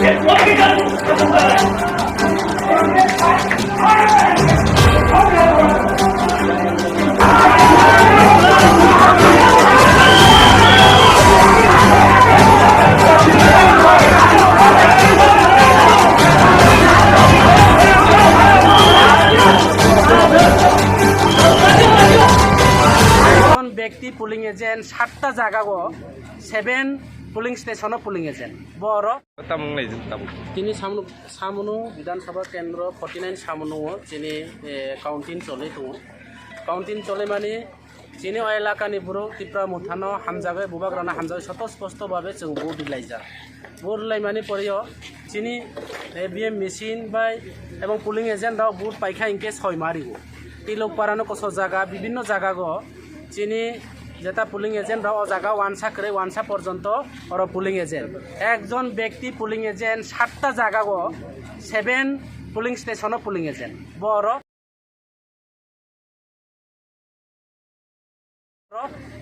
ব্যক্তি polling agent 7টা জায়গা 7 pulling station polling agent বড় তিনি সামুনু বিধানসভা কেন্দ্র 49 সামুনু যিনি কাউন্টিং চলে দङ কাউন্টিং চলে মানে যিনি এলাকাनि बर' ত্রিপুরা মুথাनो हामजागै बुबाग्राना हामजागै स्पष्टभावे जों भोट दिलायजा भोट दिलायमानि परियो যিনি एबिएम मेसिन बाय এবং পুলিং এজেন্টরাও ভোট পাইখা ইনকে 6 মারিব তিলক পারানো কস জায়গা বিভিন্ন জায়গা যিনি যেটা পুলিং এজেন্ট ও জায়গা ওয়ানসা করে ওয়ানসা পর্যন্ত ওর পুলিং এজেন্ট একজন ব্যক্তি পুলিং এজেন্ট 7টা জায়গা 7 পুলিং স্টেশন পুলিং এজেন্ট বড়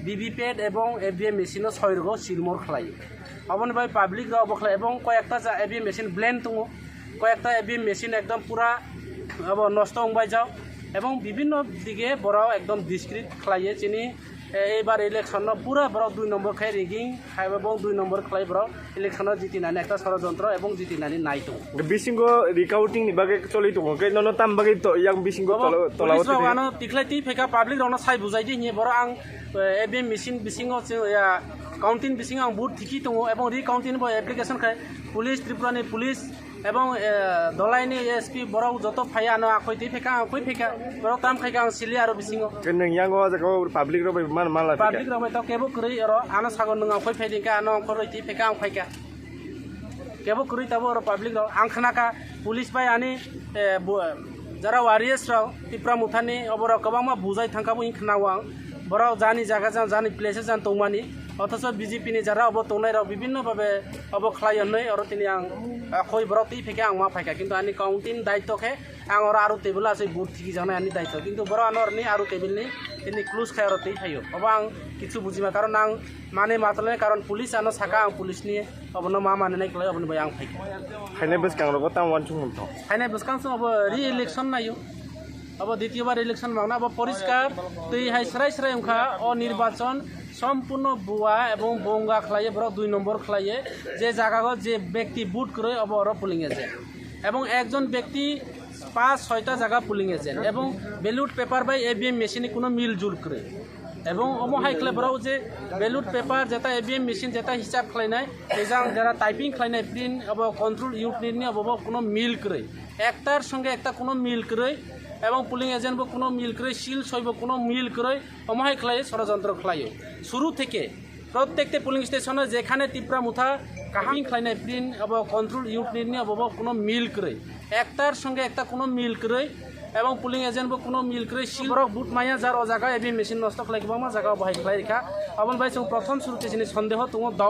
ভিভিপ্যাট এবং এবিএম মেশিন 6 সিলমোর খাই অবনি ভাই পাবলিক অবখলা এবং কয়েকটা এবিএম মেশিন ব্লেন্ড দङ কয়েকটা এবিএম মেশিন একদম পুরা নষ্ট হয়ে যাও এবং বিভিন্ন দিকে বড় একদম ডিসক্রিট খাইয়ে চিনি এইবার ইলেকশন পুরা বড় 2 নম্বর খাই রিগিং এবং 2 নম্বর খাই বড় ইলেকশন জিতিনানি একটা ষড়যন্ত্র এবং জিতিনানি নাই তো বিসিংগো রিকাউন্টিং নিবাগে চলি তো কে নন তামবাগে তো ইয়াং বিসিংগো তলাও আনো টিকলাইতি ফেকা পাবলিক রনো সাই বুঝাই দি নি বড় আং এবিএম মেশিন বিসিংগো কাউন্টিং বিসিং আং বুট ঠিকি দङ এবং রিকাউন্টিং এপ্লিকেশন খাই পুলিশ ত্রিপুরানি পুলিশ এবং দলাইনি এসপি বড় যত ফাইয়া আনো আখইতি ফেকা আখই ফেকা বড় তাম খাইকা সিলি আর বিসিংগো কেন ইয়াঙ্গো জাগো পাবলিক রবে মান মালা পাবলিক রবে তো কেবো করি আর আনো সাগর নং আখই ফাইদিকা আনো করইতি ফেকা আং ফাইকা কেবো করি তাবো আর পাবলিক র আং খানাকা পুলিশ বাই আনি যারা ওয়ারিয়ার্স রাও ত্রিপুরা মুথানি অবর কবাংমা বুজাই থাকাবো ইন খানাওয়াং বড় জানি জায়গা জানি প্লেসে জান তৌমানি অথচ বিজেপি नि যারা অব তৌনাই রাও বিভিন্নভাবে অব খালাইनै আর তিনি আং খই বড় তি ফেকে আং মা ফাইকা কিন্তু আনি কাউন্টিং দায়িত্বকে আং আর টেবিল আছে বুট ঠিকি জানাই আনি দায়িত্ব কিন্তু বড় আনরনি আর টেবিলনি তিনি ক্লোজ খাই আর তেই ফাইও অব আং কিছু বুঝিমা কারণ আং মানে মাতলে কারণ পুলিশ আনো সাকা আং পুলিশ नि অবনো মা মানে নাই কলাই অবনো বাই আং ফাইকা খাইনে বসকাং রব তাম ওয়ান চুং তো খাইনে বসকাং সব অব রি ইলেকশন নাইও अब द्वितीयबार इलेक्शन मांगना अब परिष्कार तै हाय सराय सराय उनखा अ निर्वाचन सम्पूर्ण बुआ एवं बंगा खलाये बड़ 2 নম্বর खलाये जे जागा जे व्यक्ति बुट करे अब और पुलिंग एजेंट एवं एकजन व्यक्ति 5-6টা জায়গা पुलिंग एजेंट एवं ballot paper by EVM machine कोनो मिलजुल करे এবং অমহাইকলে বড় যে ব্যালট পেপার যেটা এবিএম মেশিন যেটা হিসাব খাইনাই এজাং যারা টাইপিং খাইনাই প্রিন্ট অব কন্ট্রোল ইউনিট নি অব কোনো মিল করে একটার সঙ্গে একটা কোনো মিল করে এবং পুলিং এজেন্ট কোনো মিল করে সিল সইব কোনো মিল করে অমহাইকলাই ষড়যন্ত্র খাইও শুরু থেকে প্রত্যেকটা পুলিং স্টেশনে যেখানে ত্রিপুরা মুথা কাহিনী খাইনাই প্রিন্ট অব কন্ট্রোল ইউনিট নি অব কোনো মিল করে একটার সঙ্গে একটা কোনো মিল করে এবং পুলিং এজেন্ট কোনো মিল করে সিল বুট মাইয়া যার ও জায়গা এবিএম মেশিন নষ্ট খাইবা মা জায়গা বহাই খাই রেখা অবন ভাই প্রথম শুরুতে সন্দেহ তোমার দাও